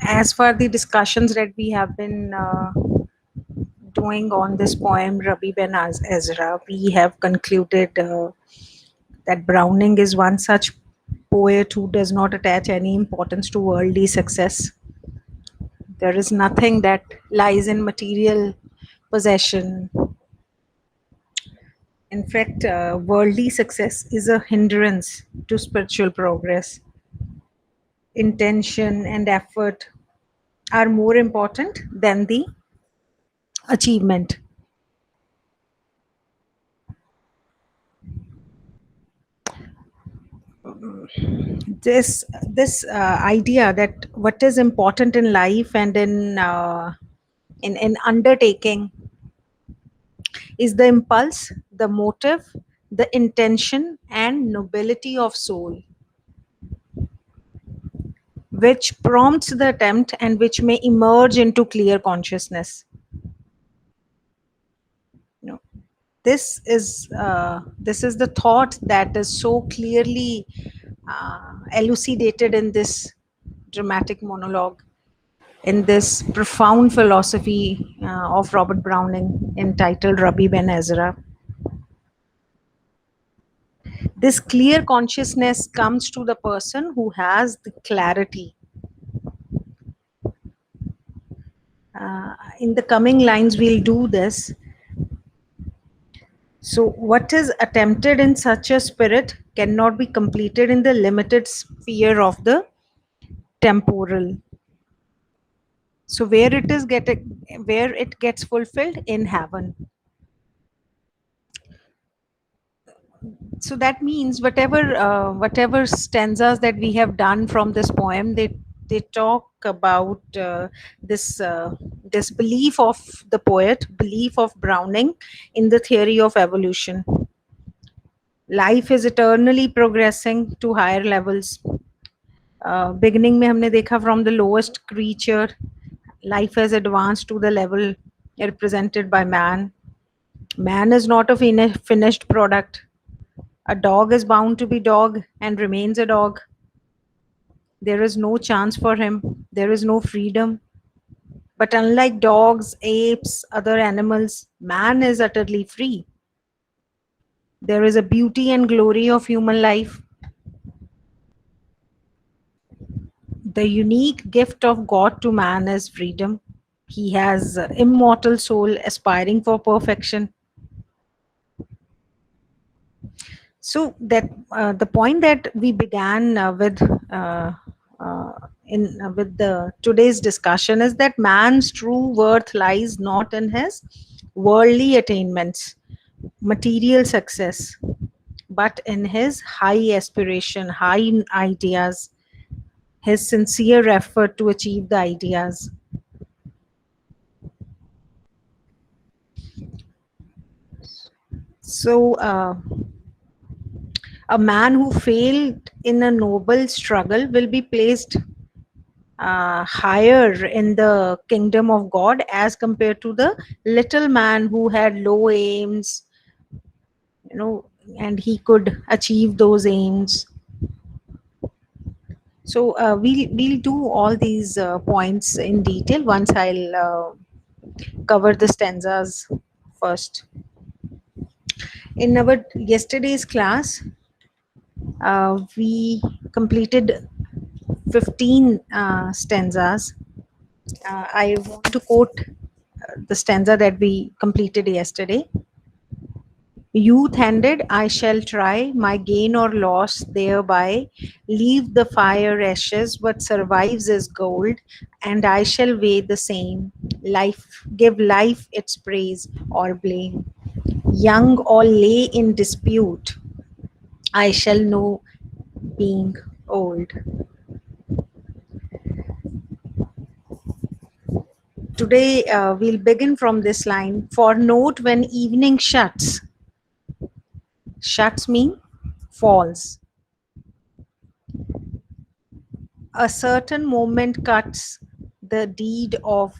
as for the discussions that we have been doing on this poem, Rabbi Ben Ezra, we have concluded that Browning is one such poet who does not attach any importance to worldly success. There is nothing that lies in material possession. In fact, worldly success is a hindrance to spiritual progress. Intention and effort are more important than the achievement. This idea that what is important in life and in undertaking is the impulse, the motive, the intention, and nobility of soul, which prompts the attempt and which may emerge into clear consciousness. You know, this is the thought that is so clearly elucidated in this dramatic monologue, in this profound philosophy of Robert Browning entitled Rabbi Ben Ezra. This clear consciousness comes to the person who has the clarity. In the coming lines, we'll do this. So, what is attempted in such a spirit cannot be completed in the limited sphere of the temporal. So, where it gets fulfilled in heaven. So that means whatever stanzas that we have done from this poem, they talk about this belief of the poet, belief of Browning in the theory of evolution. Life is eternally progressing to higher levels. Beginning में हमने देखा from the lowest creature, life has advanced to the level represented by man. Man is not a finished product. A dog is bound to be dog and remains a dog. There is no chance for him. There is no freedom. But unlike dogs, apes, other animals, man is utterly free. There is a beauty and glory of human life. The unique gift of God to man is freedom. He has immortal soul aspiring for perfection. So that the point that we began with with the today's discussion is that man's true worth lies not in his worldly attainments, material success, but in his high aspiration, high ideas, his sincere effort to achieve the ideas. So a man who failed in a noble struggle will be placed higher in the kingdom of God as compared to the little man who had low aims, and he could achieve those aims. So we'll do all these points in detail once I'll cover the stanzas first. In our yesterday's class, we completed 15 stanzas. I want to quote the stanza that we completed yesterday. Youth ended, I shall try my gain or loss thereby. Leave the fire ashes, what survives is gold, and I shall weigh the same. Life, give life its praise or blame. Young or lay in dispute, I shall know being old. Today we'll begin from this line. For note when evening shuts. Shuts mean falls. A certain moment cuts the deed of,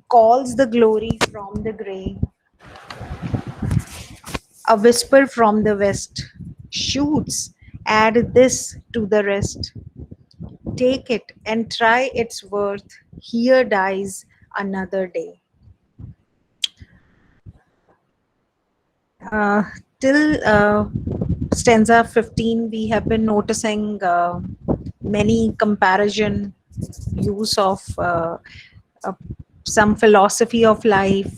calls the glory from the grey. A whisper from the west shoots, add this to the rest. Take it and try its worth. Here dies another day. Uh, till stanza 15, we have been noticing many comparison, use of uh, some philosophy of life.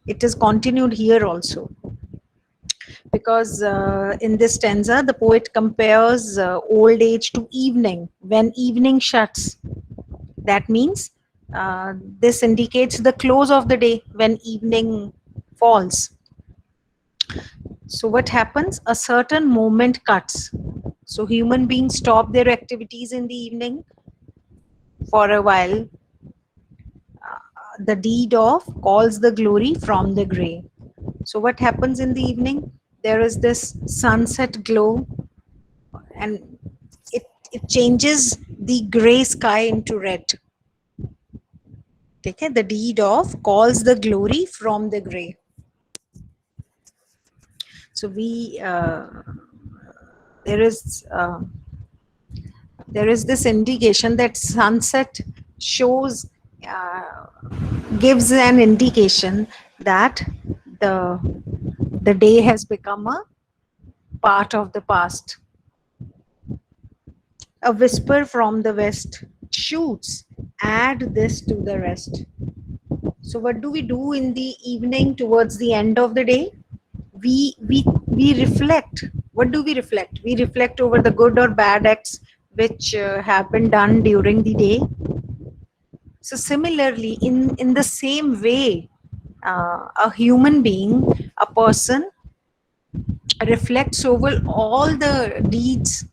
It is continued here also, because in this stanza the poet compares old age to evening. When evening shuts, that means this indicates the close of the day when evening falls. So what happens? A certain moment cuts. So human beings stop their activities in the evening for a while. The deed of calls the glory from the gray. So what happens in the evening? There is this sunset glow, and it changes the gray sky into red. Okay, the deed of calls the glory from the gray. So we there is this indication that sunset shows, uh, gives an indication that the the day has become a part of the past. A whisper from the west shoots, add this to the rest. So what do we do in the evening towards the end of the day? We reflect. What do we reflect? We reflect over the good or bad acts which have been done during the day. So similarly, in the same way, a human being, a person, reflects over all the deeds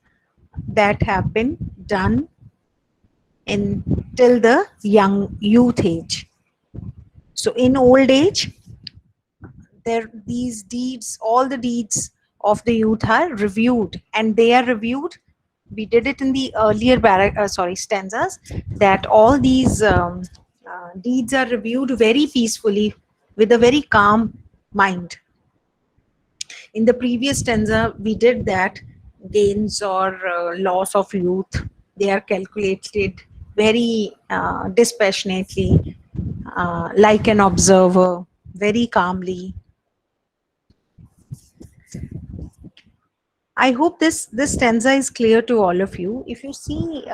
that have been done in till the young youth age. So in old age, there these deeds, all the deeds of the youth are reviewed, and they are reviewed. We did it in the earlier stanzas, that all these deeds are reviewed very peacefully with a very calm mind. In the previous stanza, we did that gains or loss of youth, they are calculated very dispassionately, like an observer, very calmly. I hope this stanza is clear to all of you. If you see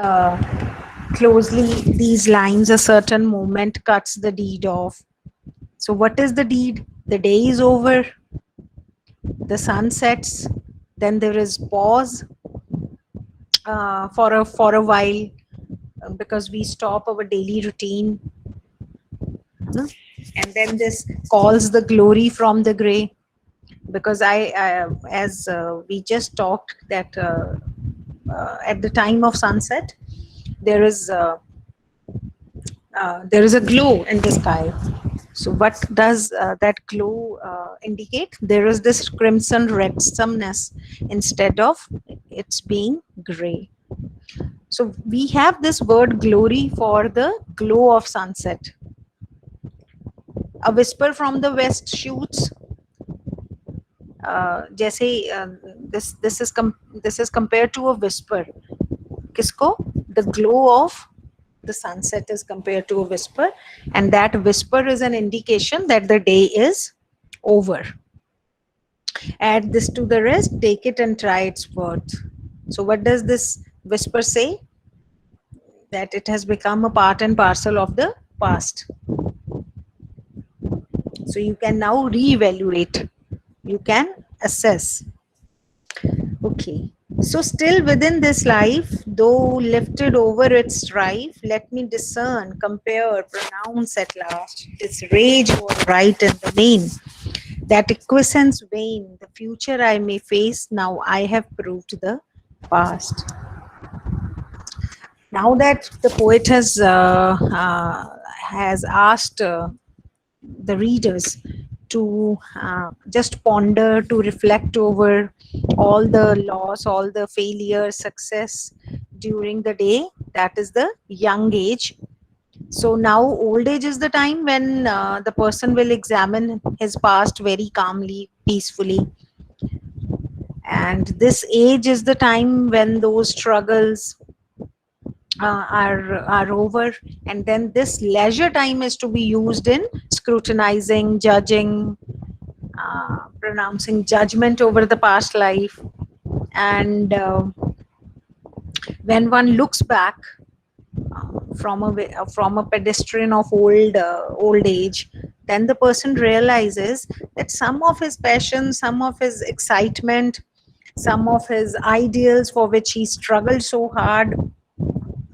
closely these lines, a certain moment cuts the deed off. So what is the deed? The day is over, the sun sets, then there is pause for a while, because we stop our daily routine, and then this calls the glory from the gray, because as we just talked that at the time of sunset there is a glow in the sky. So what does that glow indicate? There is this crimson redsomeness instead of it's being gray. So we have this word glory for the glow of sunset. A whisper from the west shoots, जैसे this is compared to a whisper. किसको? The glow of the sunset is compared to a whisper, and that whisper is an indication that the day is over. Add this to the rest, take it and try its worth. So what does this whisper say? That it has become a part and parcel of the past. So you can now reevaluate, you can assess. Okay, so still within this life, though lifted over its strife, let me discern, compare, pronounce at last, its rage or right in the main. That acquiescence vain, the future I may face, now I have proved the past. Now that the poet has asked the readers to just ponder, to reflect over all the loss, all the failure, success during the day, that is the young age. So now old age is the time when the person will examine his past very calmly, peacefully. And this age is the time when those struggles, are over, and then this leisure time is to be used in scrutinizing, judging, pronouncing judgment over the past life. And when one looks back from a pedestrian of old age, then the person realizes that some of his passion, some of his excitement, some of his ideals for which he struggled so hard,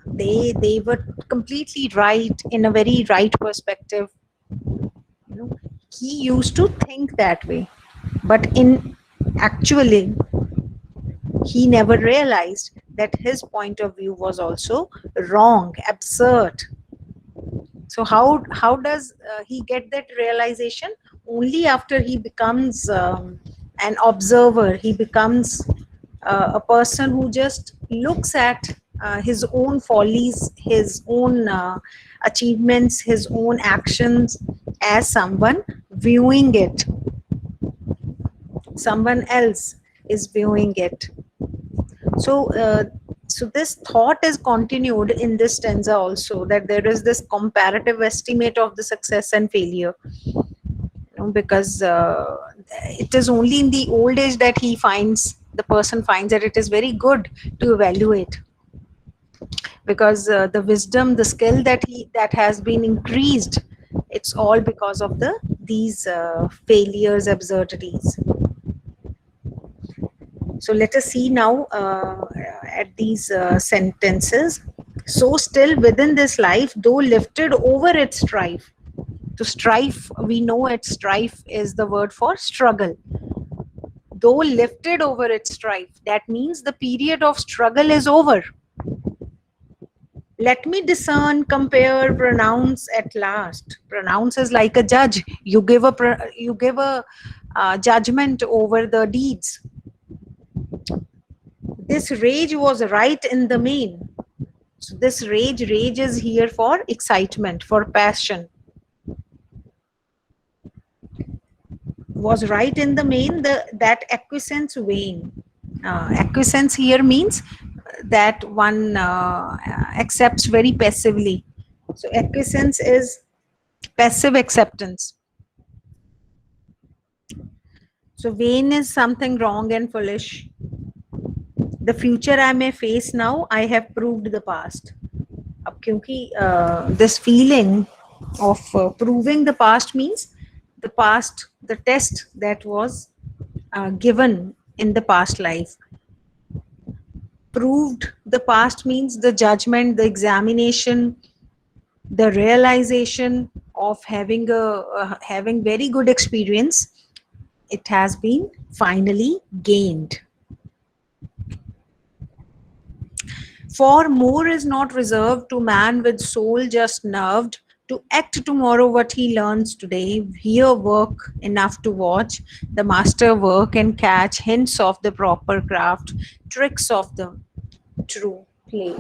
they were completely right, in a very right perspective. You know, he used to think that way, but in actually he never realized that his point of view was also wrong, absurd. So how does he get that realization? Only after he becomes an observer, he becomes a person who just looks at his own follies, his own achievements, his own actions as someone viewing it. Someone else is viewing it. So, so this thought is continued in this stanza also, that there is this comparative estimate of the success and failure. Because it is only in the old age that the person finds that it is very good to evaluate, because the wisdom, the skill that has been increased, it's all because of these failures, absurdities. So let us see now at these sentences. So still within this life, though lifted over its strife. To strife, we know its strife is the word for struggle. Though lifted over its strife, that means the period of struggle is over. Let me discern, compare, pronounce at last. Pronounce is like a judge. You give a judgment over the deeds. This rage was right in the main. So this rage is here for excitement, for passion. Was right in the main, that acquiescence vein. Acquiescence here means that one accepts very passively. So acquiescence is passive acceptance. So vain is something wrong and foolish. The future I may face now, I have proved the past. अब क्योंकि this feeling of proving the past means the past, the test that was given in the past life. Proved the past means the judgment, the examination, the realization of having very good experience. It has been finally gained. For more is not reserved to man with soul just nerved, to act tomorrow what he learns today, here work enough to watch the master work and catch hints of the proper craft, tricks of the true play.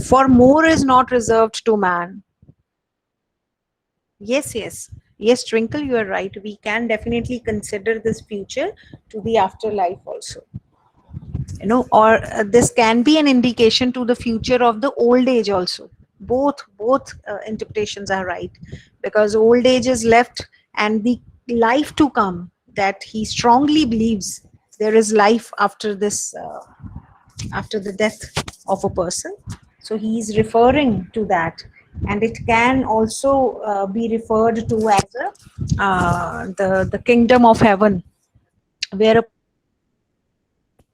For more is not reserved to man. Yes, Twinkle, you are right. We can definitely consider this future to the afterlife also. Or this can be an indication to the future of the old age also. Both interpretations are right, because old age is left, and the life to come, that he strongly believes there is life after this, after the death of a person. So he is referring to that, and it can also be referred to as the kingdom of heaven, where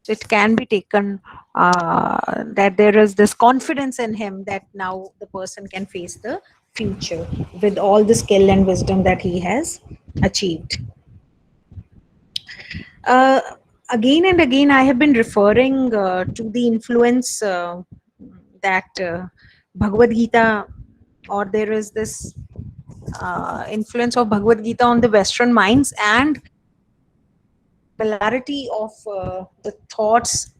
it can be taken that there is this confidence in him that now the person can face the future with all the skill and wisdom that he has achieved. uh, Again and again I have been referring to the influence that Bhagavad Gita, or there is this influence of Bhagavad Gita on the Western minds, and similarity of the thoughts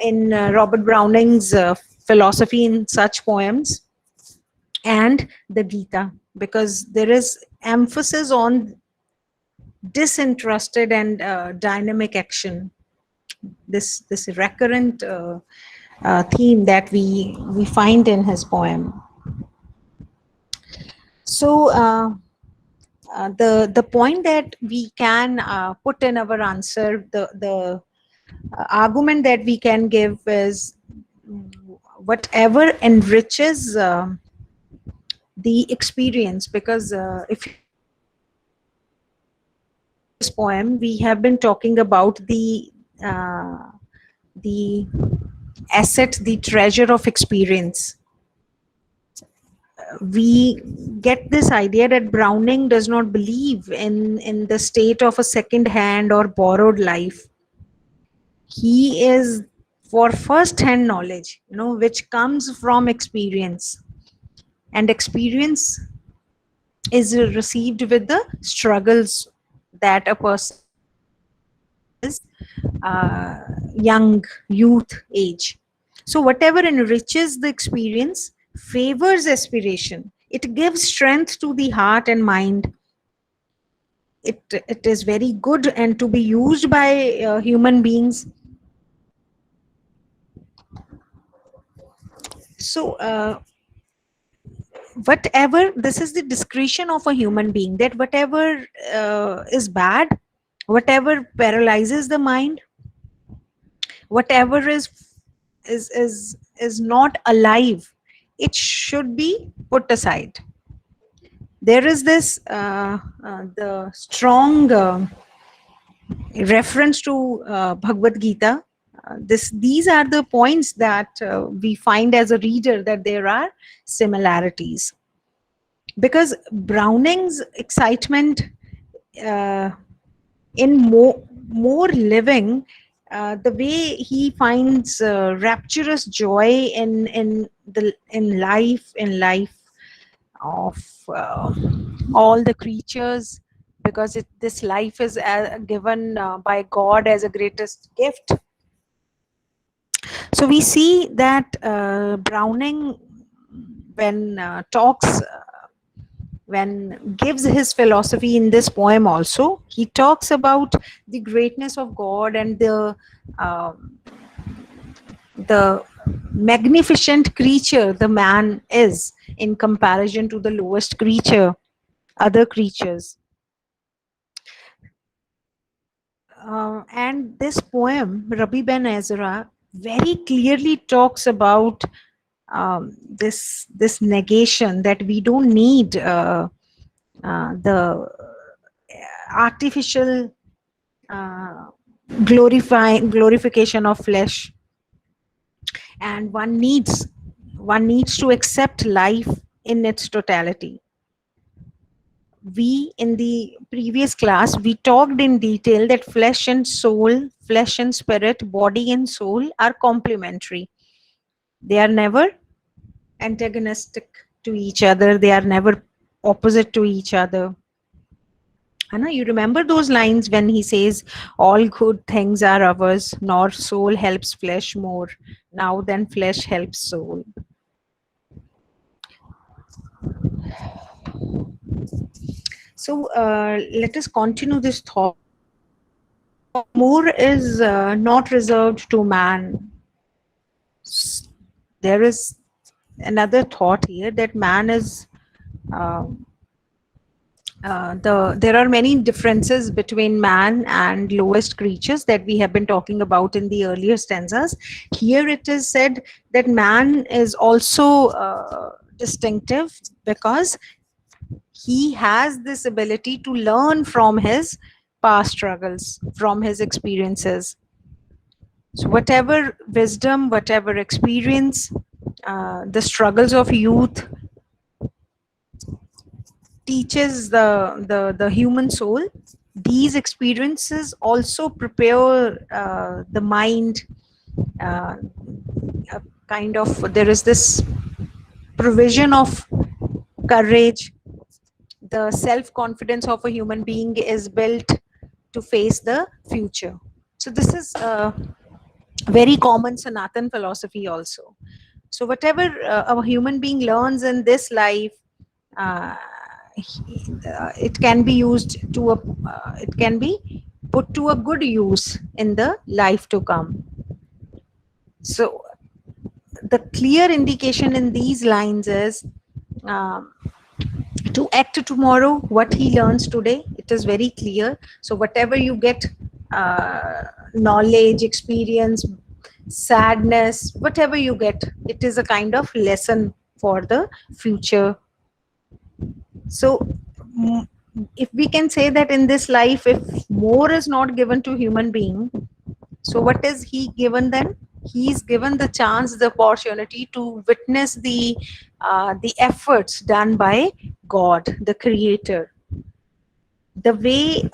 in Robert Browning's philosophy in such poems and the Gita, because there is emphasis on disinterested and dynamic action. This recurrent theme that we find in his poem. So the point that we can put in our answer, the argument that we can give is whatever enriches the experience, because if you this poem, we have been talking about the asset, the treasure of experience. We get this idea that Browning does not believe in the state of a second hand or borrowed life. He is for first hand knowledge, which comes from experience, and experience is received with the struggles that a person faces in his young youth age. So whatever enriches the experience favors aspiration. It gives strength to the heart and mind. It is very good and to be used by human beings. So whatever, this is the discretion of a human being, that whatever is bad, whatever paralyzes the mind, whatever is not alive, it should be put aside. There is this the strong reference to Bhagavad Gita. These are the points that we find as a reader, that there are similarities, because Browning's excitement uh, in more living, the way he finds rapturous joy in life of all the creatures, because this life is given by God as a greatest gift. So we see that Browning, when talks when gives his philosophy in this poem also, he talks about the greatness of God and um, the magnificent creature the man is in comparison to the lowest creature, other creatures. And this poem, Rabbi Ben Ezra, very clearly talks about this negation, that we don't need the artificial glorification of flesh, and one needs to accept life in its totality. We, in the previous class, we talked in detail that flesh and soul, flesh and spirit, body and soul are complementary. They are never antagonistic to each other, they are never opposite to each other. Anna, you remember those lines when he says, all good things are ours, nor soul helps flesh more now than flesh helps soul. So let us continue this thought. More is not reserved to man. There is another thought here, that man is uh, there are many differences between man and lowest creatures that we have been talking about in the earlier stanzas. Here it is said that man is also distinctive, because he has this ability to learn from his past struggles, from his experiences. So whatever wisdom, whatever experience, the struggles of youth teaches the human soul, these experiences also prepare the mind. uh, Kind of, there is this provision of courage. The self confidence of a human being is built to face the future. So this is very common Sanatan philosophy also. So whatever a human being learns in this life, uh, it can be used to a it can be put to a good use in the life to come. So the clear indication in these lines is, um, to act tomorrow what he learns today. It is very clear. So whatever you get, uh, knowledge, experience, sadness, whatever you get, it is a kind of lesson for the future. So mm, if we can say that in this life, if more is not given to human being, so what is he given then? He is given the chance, the opportunity to witness the efforts done by God, the Creator. The way,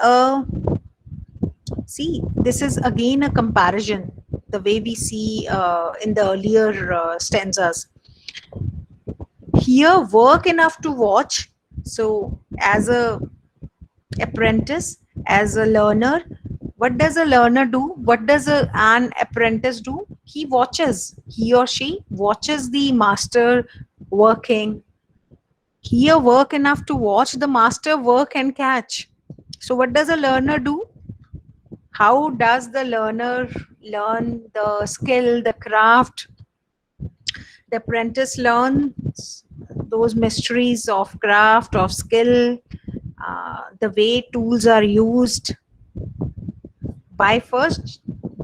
see, this is again a comparison. The way we see in the earlier stanzas. Here, work enough to watch. So, as a apprentice, as a learner, what does a learner do? What does an apprentice do? He watches, he or she watches the master working. Here, work enough to watch the master work and catch. So what does a learner do? How does the learner learn the skill, the craft? The apprentice learns those mysteries of craft, of skill, the way tools are used, by first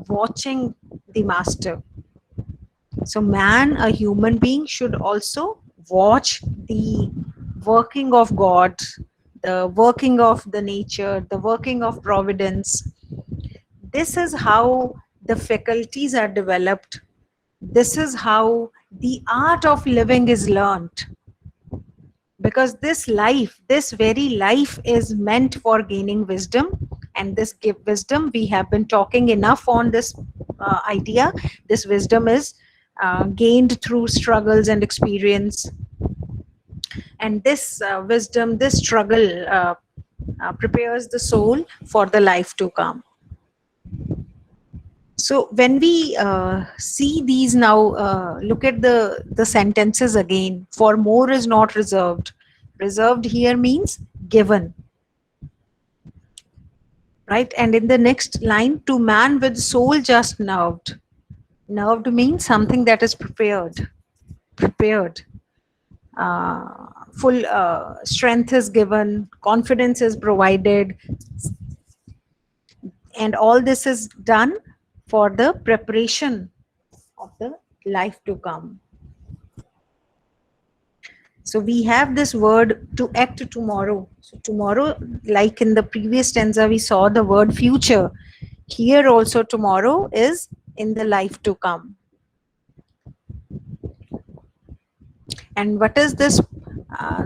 watching the master. So, man, a human being, should also watch the working of God, the working of the nature, the working of providence. This is how the faculties are developed. This is how the art of living is learnt. Because this life, this very life, is meant for gaining wisdom. And this give wisdom, we have been talking enough on this idea. This wisdom is gained through struggles and experience. And this wisdom, this struggle, prepares the soul for the life to come. So when we see these now, look at the sentences again. For more is not reserved. Reserved here means given, right? And in the next line, to man with soul just nerved. Nerved means something that is prepared. Prepared. Full strength is given, confidence is provided, and all this is done for the preparation of the life to come. So we have this word to act tomorrow. So tomorrow, like in the previous stanza, we saw the word future. Here also tomorrow is in the life to come. And what is this?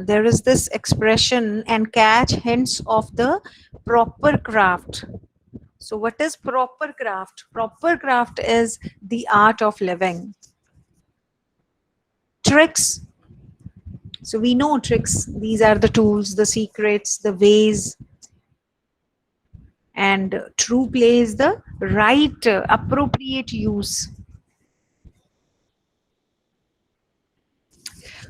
There is this expression, and catch hints of the proper craft. So what is proper craft? Proper craft is the art of living. Tricks. So we know tricks. These are the tools, the secrets, the ways. And true play is the right, appropriate use.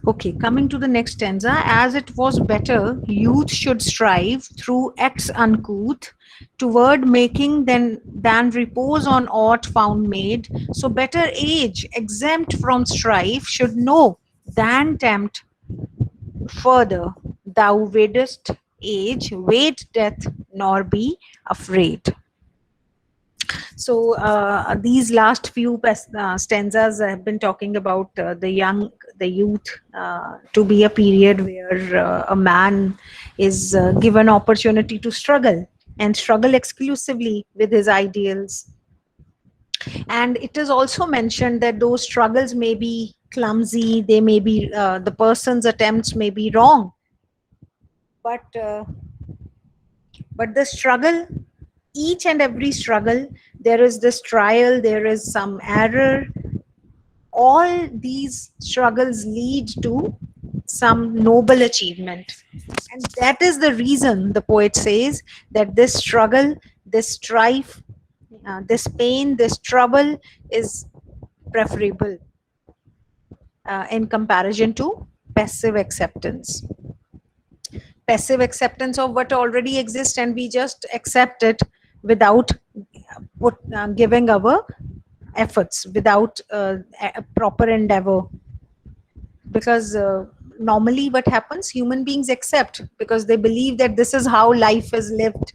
Okay, coming to the next stanza. As it was better, youth should strive through acts uncouth toward making than repose on aught found made. So better age, exempt from strife, should know than tempt further. Thou wadest age, wait death, nor be afraid. So these last few stanzas have been talking about the youth, to be a period where a man is given opportunity to struggle, and struggle exclusively with his ideals. And it is also mentioned that those struggles may be clumsy, they may be, the person's attempts may be wrong, but the struggle, each and every struggle, there is this trial, there is some error. All these struggles lead to some noble achievement. And that is the reason the poet says that this struggle, this strife, this pain, this trouble is preferable in comparison to passive acceptance. passive acceptance of what already exists, and we just accept it without giving our efforts, without a proper endeavor. Because normally what happens, human beings accept because they believe that this is how life is lived,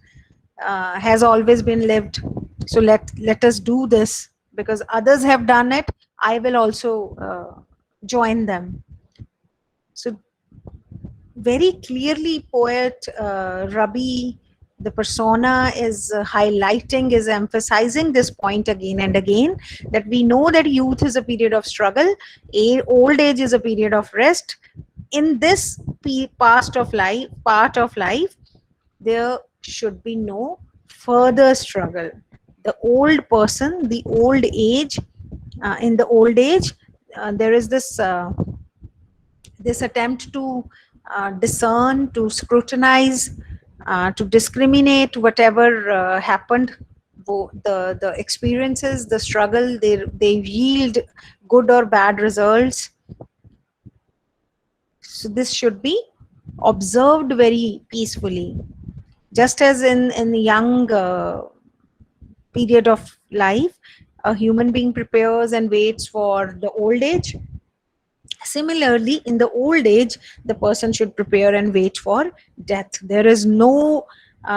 has always been lived. So let us do this because others have done it, I will also join them. So very clearly poet Rabbi, the persona, is highlighting, is emphasizing this point again and again, that we know that youth is a period of struggle, old age is a period of rest. In this part of life, there should be no further struggle. The old person, the old age, in the old age, there is this attempt to discern, to scrutinize, to discriminate whatever happened. The experiences, the struggle, they yield good or bad results. So this should be observed very peacefully. Just as in the young period of life, a human being prepares and waits for the old age. Similarly, in the old age, the person should prepare and wait for death. There is no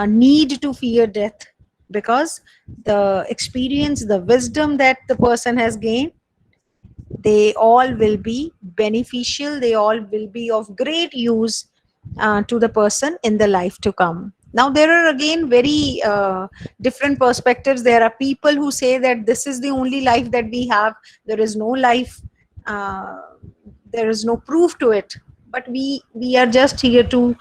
need to fear death, because the experience, the wisdom that the person has gained, they all will be beneficial, they all will be of great use to the person in the life to come. Now there are again very different perspectives. There are people who say that this is the only life that we have, there is no life, uh, there is no proof to it. But we are just here to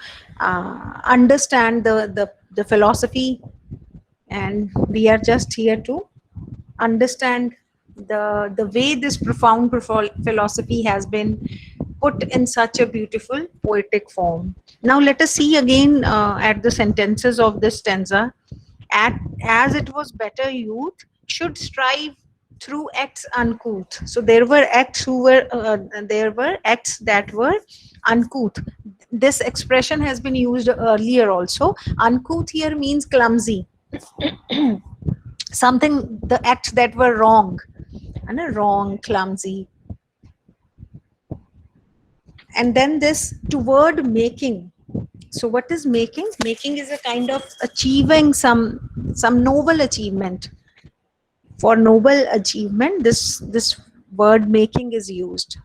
understand the philosophy, and we are just here to understand the way this profound philosophy has been put in such a beautiful poetic form. Now let us see again at the sentences of this stanza. As it was better, youth should strive through acts uncouth. So there were acts that were uncouth. This expression has been used earlier also. Uncouth here means clumsy, something, the acts that were wrong, and a wrong, clumsy. And then this toward making. So what is making? Making is a kind of achieving some noble achievement. For noble achievement, this word making is used.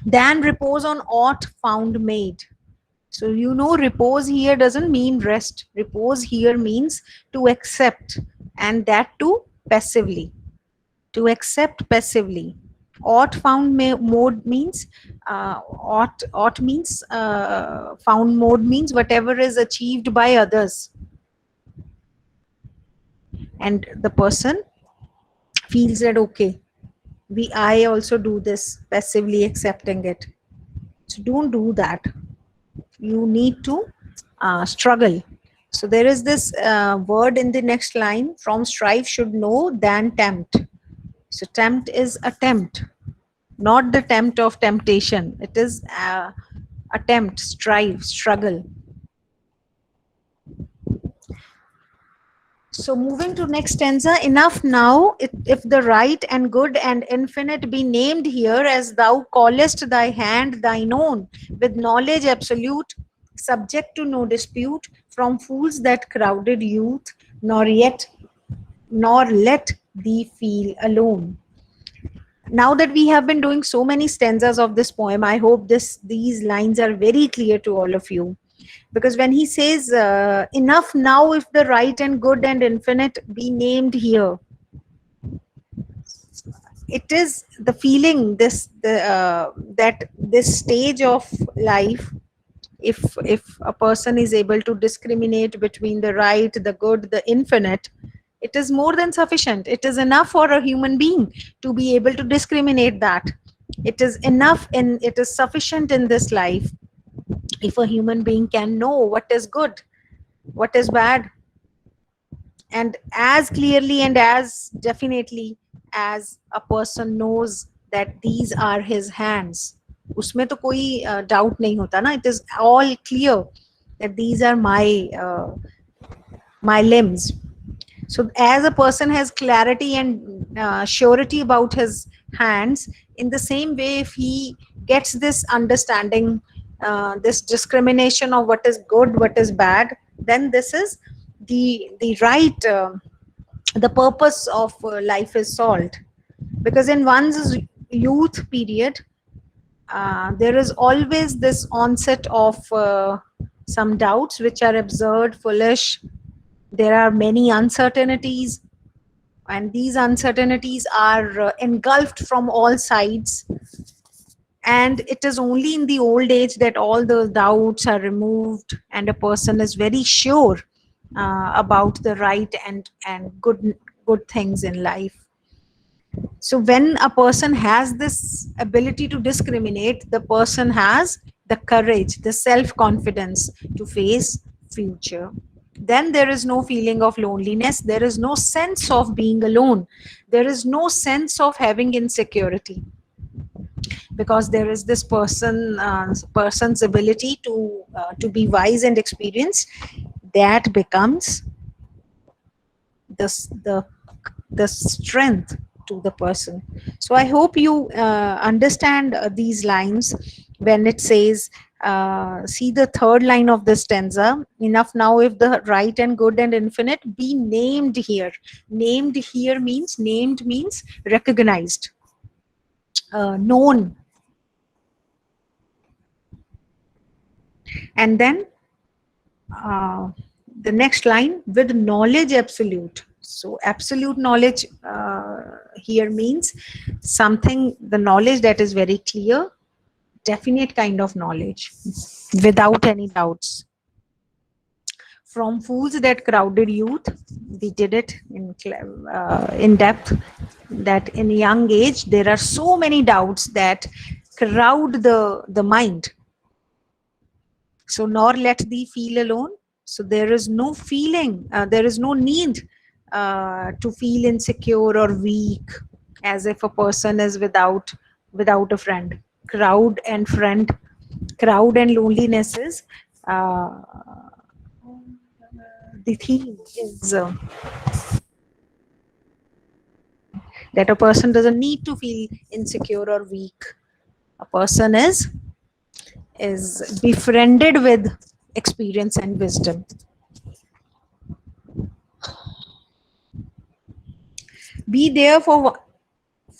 Then repose on aught found made. So you know, repose here doesn't mean rest. Repose here means to accept, and that too passively. To accept passively. Ought found mode means ought means found mode means whatever is achieved by others, and the person feels that okay, I also do this, passively accepting it. So don't do that. You need to struggle. So there is this word in the next line: from strive should know than tempt. So tempt is attempt, not the tempt of temptation. It is attempt, strive, struggle. So moving to next stanza. Enough now, if the right and good and infinite be named here, as thou callest thy hand thine own, with knowledge absolute, subject to no dispute, from fools that crowded youth, nor let thee feel alone. Now that we have been doing so many stanzas of this poem, I hope these lines are very clear to all of you. Because when he says, enough now if the right and good and infinite be named here, it is the feeling, that this stage of life, if a person is able to discriminate between the right, the good, the infinite, it is more than sufficient. It is enough for a human being to be able to discriminate that. It is enough, and it is sufficient in this life if a human being can know what is good, what is bad, and as clearly and as definitely as a person knows that these are his hands. उसमें तो कोई doubt नहीं होता ना. It is all clear that these are my limbs. So as a person has clarity and surety about his hands, in the same way, if he gets this understanding, this discrimination of what is good, what is bad, then this is the right, the purpose of life is solved. Because in one's youth period, there is always this onset of some doubts which are absurd, foolish. There are many uncertainties, and these uncertainties are engulfed from all sides. And it is only in the old age that all the doubts are removed and a person is very sure about the right and good things in life. So when a person has this ability to discriminate, the person has the courage, the self confidence to face future. Then there is no feeling of loneliness, there is no sense of being alone, there is no sense of having insecurity, because there is this person's ability to be wise and experienced, that becomes the the strength to the person. So I hope you understand these lines when it says, see the third line of this stanza. Enough now if the right and good and infinite be named here. Named here means, named means recognized, known. And then the next line, with knowledge absolute. So absolute knowledge here means something, the knowledge that is very clear, definite kind of knowledge, without any doubts. From fools that crowded youth, we did it in depth, that in young age there are so many doubts that crowd the mind. So nor let thee feel alone. So there is no feeling, there is no need to feel insecure or weak, as if a person is without a friend. Crowd and friend, crowd and loneliness is the theme is that a person doesn't need to feel insecure or weak. A person is befriended with experience and wisdom. Be there for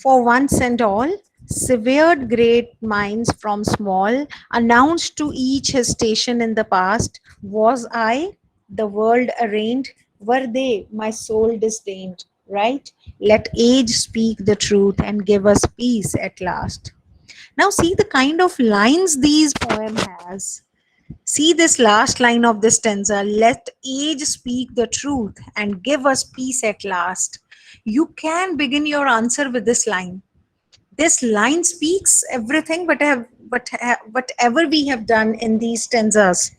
once and all, severed great minds from small, announced to each his station in the past. Was I, the world arraigned, were they, my soul disdained, right? Let age speak the truth and give us peace at last. Now see the kind of lines these poem has. See this last line of this stanza, let age speak the truth and give us peace at last. You can begin your answer with this line. This line speaks everything whatever we have done in these stanzas.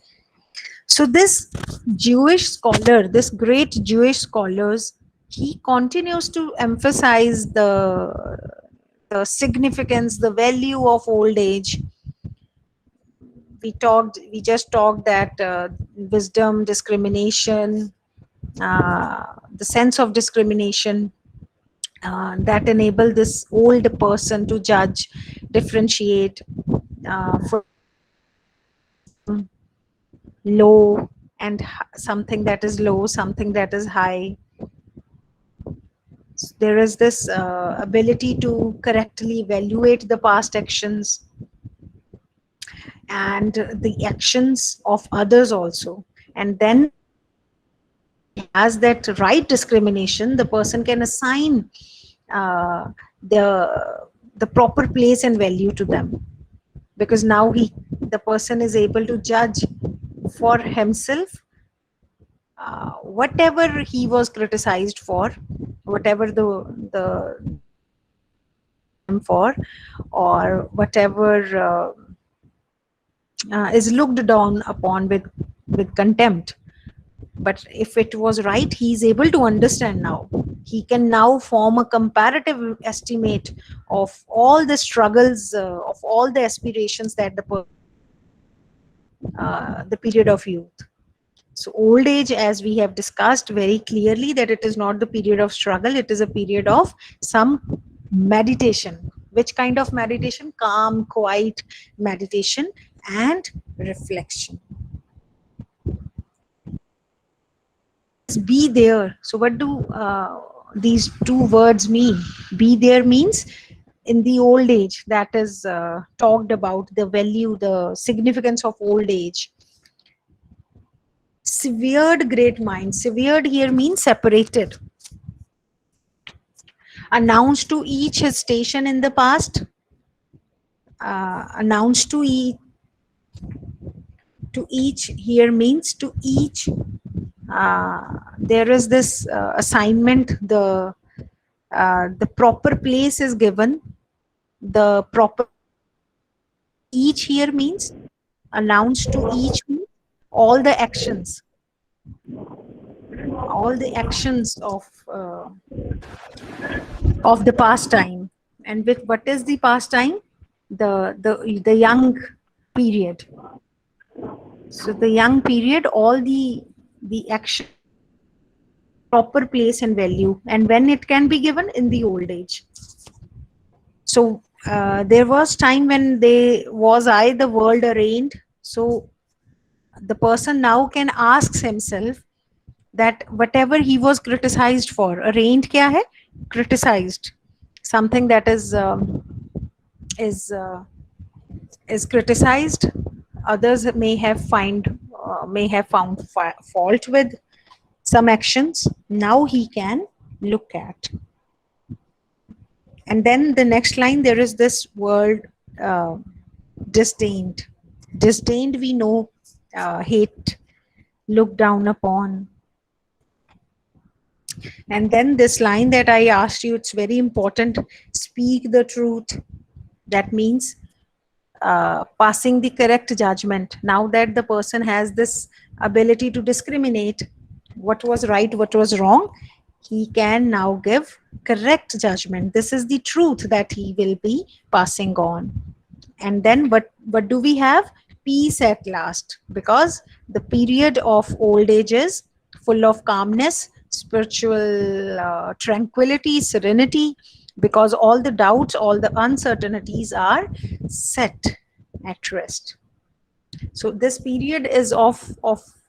So this Jewish scholar, this great Jewish scholars, he continues to emphasize the significance, the value of old age. We just talked that wisdom, discrimination, the sense of discrimination that enable this old person to judge, differentiate for low and something that is low, something that is high. So there is this ability to correctly evaluate the past actions and the actions of others also. And then has that right discrimination, the person can assign uh, the proper place and value to them, because now the person is able to judge for himself whatever he was criticized for, whatever the for, or whatever is looked down upon with contempt. But if it was right, he is able to understand now. He can now form a comparative estimate of all the struggles, of all the aspirations that the person the period of youth. So old age, as we have discussed very clearly, that it is not the period of struggle, it is a period of some meditation. Which kind of meditation? Calm, quiet meditation and reflection. Be there. So what do these two words mean? Be there means in the old age, that is talked about the value, the significance of old age. Severed great mind. Severed here means separated. Announced to each his station in the past. Announced to each here means to each. There is this assignment. The proper place is given. The proper each here means announced to each means all the actions, of the pastime. And with what is the pastime? The young period. So the young period, all the action, proper place and value, and when it can be given in the old age. So there was time when they was I the world arraigned. So the person now can ask himself that whatever he was criticized for, arraigned kya hai? Criticized. Something that is uh, is criticized. Others may have found fault with some actions. Now he can look at. And then the next line, there is this word disdained. Disdained, we know, hate, look down upon. And then this line that I asked you, it's very important. Speak the truth. That means passing the correct judgment. Now that the person has this ability to discriminate what was right, what was wrong, he can now give correct judgment. This is the truth that he will be passing on. And then what do we have? Peace at last, because the period of old age is full of calmness, spiritual tranquility, serenity, because all the doubts, all the uncertainties are set at rest. So this period is of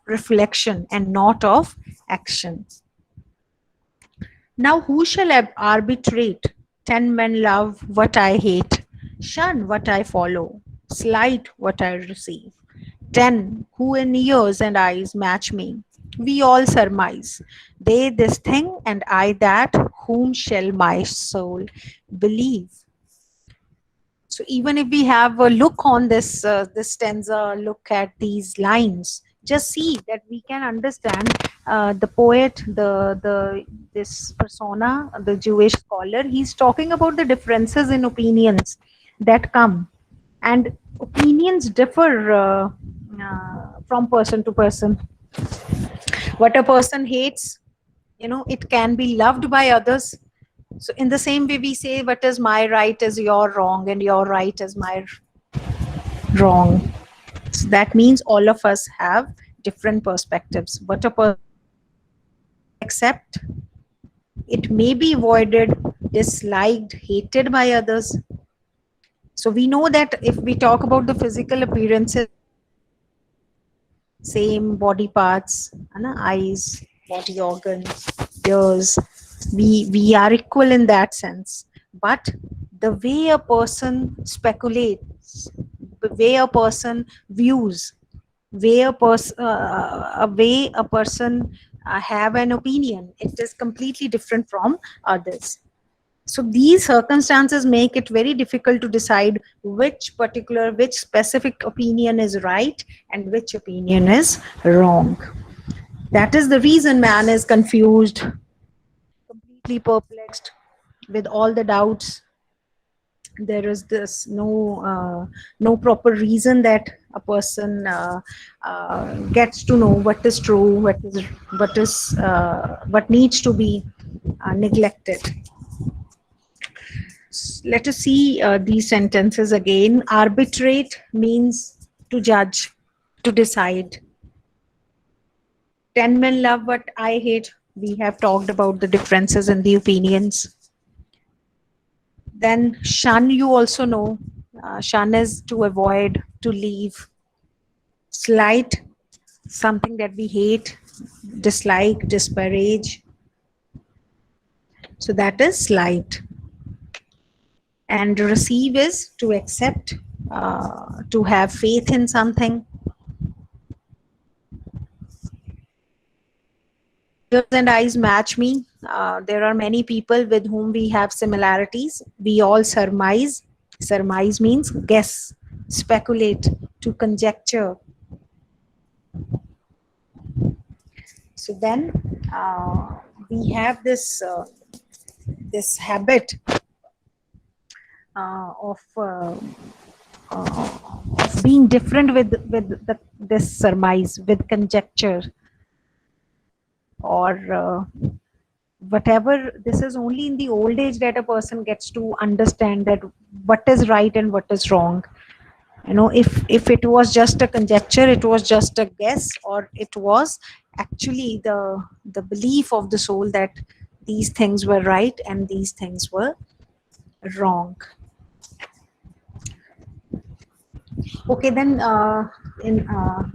reflection and not of action. Now who shall arbitrate? 10 men love what I hate, shun what I follow, slight what I receive. 10 who in ears and eyes match me, we all surmise. They this thing and I that, whom shall my soul believe? So even if we have a look on this stanza, look at these lines, just see that we can understand the poet, the this persona, the Jewish scholar. He's talking about the differences in opinions that come, and opinions differ from person to person. What a person hates, it can be loved by others. So in the same way, we say what is my right is your wrong, and your right is my wrong. So that means all of us have different perspectives. What a person accept, it may be avoided, disliked, hated by others. So we know that if we talk about the physical appearances, same body parts, eyes, body organs, ears, we are equal in that sense. But the way a person speculates, the way a person views, way a person have an opinion, it is completely different from others. So these circumstances make it very difficult to decide which specific opinion is right and which opinion is wrong. That is the reason man is confused, completely perplexed, with all the doubts. There is this no proper reason that a person gets to know what is true, what needs to be neglected. Let us see these sentences again. Arbitrate means to judge, to decide. 10 men love what I hate. We have talked about the differences in the opinions. Then shun, you also know. Shun is to avoid, to leave. Slight, something that we hate, dislike, disparage. So that is slight. And receive is to accept, to have faith in something. Ears and eyes match me. There are many people with whom we have similarities. We all surmise. Surmise means guess, speculate, to conjecture. So then we have this habit of being different with this surmise, with conjecture, or whatever. This is only in the old age that a person gets to understand that what is right and what is wrong. If it was just a conjecture, it was just a guess, or it was actually the belief of the soul that these things were right and these things were wrong. Okay, then in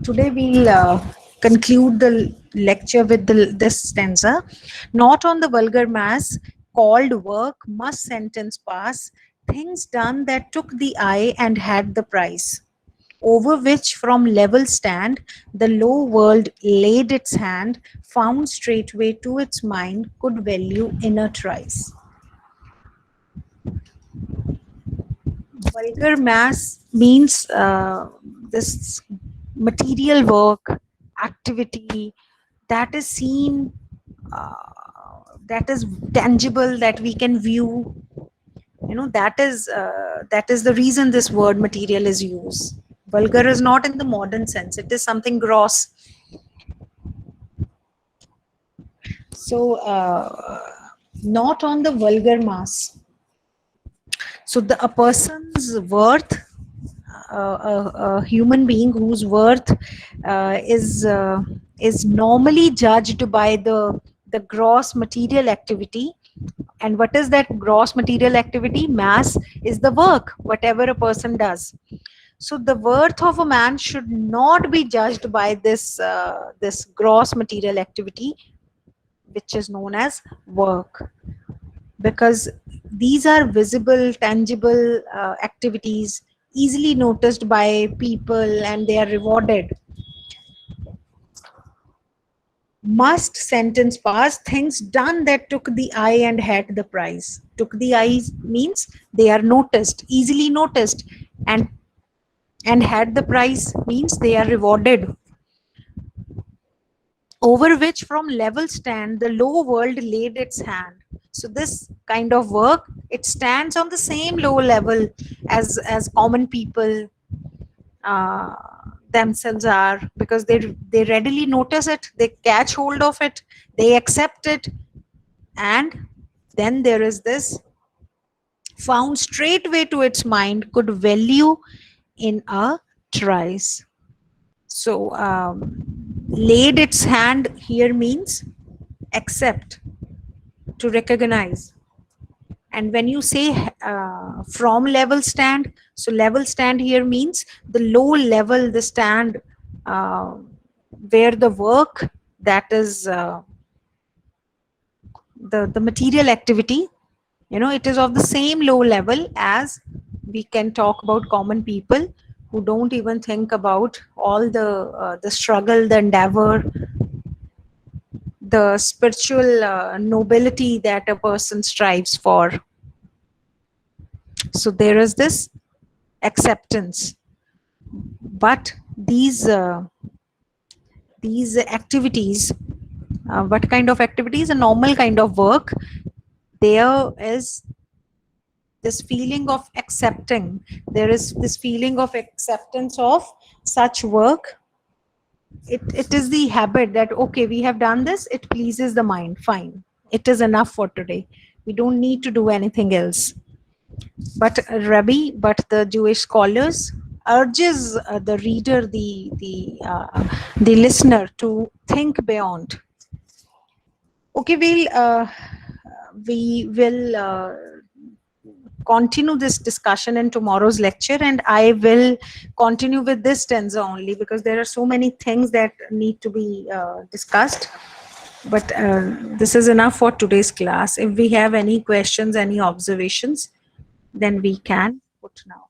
today we'll conclude the lecture with this stanza. Not on the vulgar mass called work must sentence pass, things done that took the eye and had the price, over which from level stand the low world laid its hand, found straightway to its mind could value inner trice. Vulgar mass means this material work, activity that is seen, that is tangible, that we can view. That is the reason this word material is used. Vulgar is not in the modern sense; it is something gross. So, not on the vulgar mass. So, a person's worth, a human being whose worth is normally judged by the gross material activity. And what is that gross material activity? Mass is the work, whatever a person does. So the worth of a man should not be judged by this gross material activity, which is known as work, because these are visible, tangible activities, easily noticed by people, and they are rewarded. Must sentence pass, things done that took the eye and had the prize. Took the eye means they are noticed, easily noticed, and had the prize means they are rewarded. Over which from level stand the low world laid its hand. So this kind of work, it stands on the same low level as common people uh, themselves are, because they readily notice it, they catch hold of it, they accept it, and then there is this found straightway to its mind could value in a trice. So laid its hand here means accept, to recognize. And when you say from level stand, so level stand here means the low level, the stand uh, where the work, that is the material activity, it is of the same low level as we can talk about common people who don't even think about all the struggle, the endeavor, the spiritual nobility that a person strives for. So there is this acceptance, but these activities, what kind of activities? A normal kind of work. There is this feeling of accepting. There is this feeling of acceptance of such work. It is the habit that, okay, we have done this, it pleases the mind, fine. It is enough for today. We don't need to do anything else. But but the Jewish scholars urges the reader, the listener to think beyond. Okay, we will continue this discussion in tomorrow's lecture, and I will continue with this stanza only because there are so many things that need to be discussed. But this is enough for today's class. If we have any questions, any observations, then we can put now.